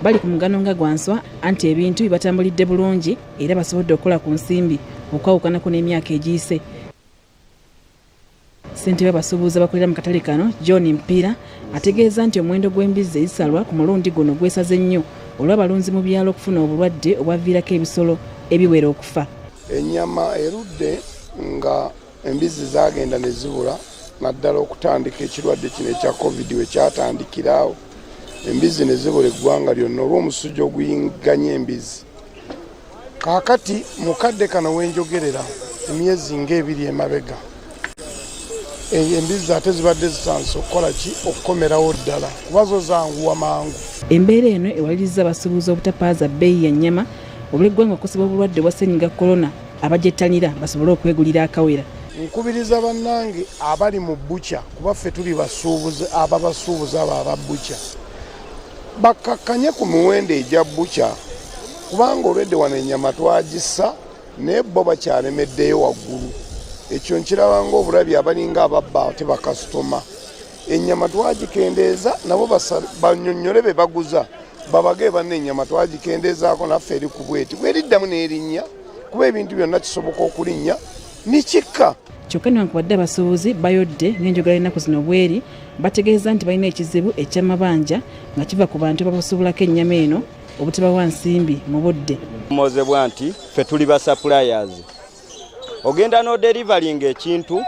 bali ku mugano nga gwanswa anti ebintu bibatambulidde bulungi era basobodde okukola ku nsimbi okwawukanako n'emyaka egiyise. Ssentebe w'abasuubuzi abakolera mu katale kano John Mpiira ategeeza nti omuwendo gw'embizzi ezisalwa ku mulundi guno gwesaze nnyo olw'abalunzi mu byalo okufuna obulwadde obwaviirako ebisolo ebiwera okufa. Ennyama erudde nga embizzi zaagenda ne zibula naddala okutandika ekirwadde kino ekya COVID we kyatandikiraawo. Embizzi ne zibula eggwanga lyonna olw'omusujja oguyinganya embizzi. Kaakati mu kadde kano wenjogerera emyezi ng'ebiri emabega embizzi ate zibadde zitandise okukola ki okukomerawo ddala kuba zo zanguwa mangu. Embeera eno ewaliriza abasuubuzi obutapaaza bbeeyi ya nnyama olw'eggwanga okukosebwa obulwadde bwa ssennyiga korona abagyettanira basobole okwegulira akawera. Nkubiriza bannange abali mu bbucya kuba ffe tuli basuubuzi ababasuubuzi abo aba bbucya bakkakkanye ku miwendo egya bbucya kubanga olwedde wano ennyama twagissa naye bo bakyalemeddeyo waggulu. Ekyo nkiraba ng'obulabi abalinga ababba ate bakasitoma. Ennyama twagikendeeza nabo bannyonnyole be baguza babage banne ennyama twagikendeezaako naffe eri ku bweti bweriddamu n'erinnya kuba ebintu byonna kisoboka okulinnya nikikka. Kyokka newankubadde abasuubuzi bayodde ng'enjogera ennaku zino bweri bategeeza nti balina ekizibu eky'amabanja nga kiva ku bantu babasuubulako ennyama eno obutabawa nsimbi mu budde. Mozebwa nti ffe tuli ba suppliers. Ogenda no delivering ekintu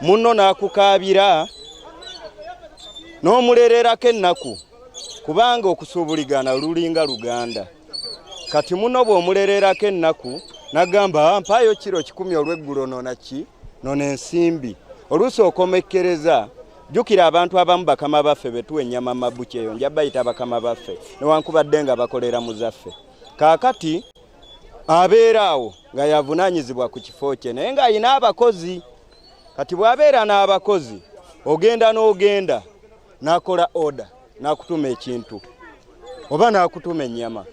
munno n'akukaabira n'omulererako ennaku kubanga okusuubuligana lulinga luganda. Kati munno bw'omulererako ennaku n'agamba mpaayo kiro 10 olw'eggulo nona ensimbi. Oluusi okomekkereza jjukira abantu abamu bakama baffe betuwa ennyama mabuki eyo nja bayita bakama baffe newankubadde nga bakolera mu zaffe. Kaakati abeera awo nga yavunaanyizibwa ku kifo kye naye ng'ayina abakozi. Kati bw'abeera n'abakozi ogenda n'ogenda n'akola order n'akutuma ekintu oba n'akutuma ennyama.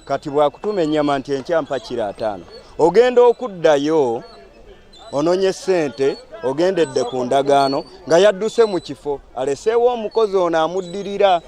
Kati bw'akutuma ennyama nti enkya mpa kiro 5 ogenda okuddayo ononye ssente ogendedde ku ndagaano nga yadduse mu kifo aleseewo omukozi ono amuddirira.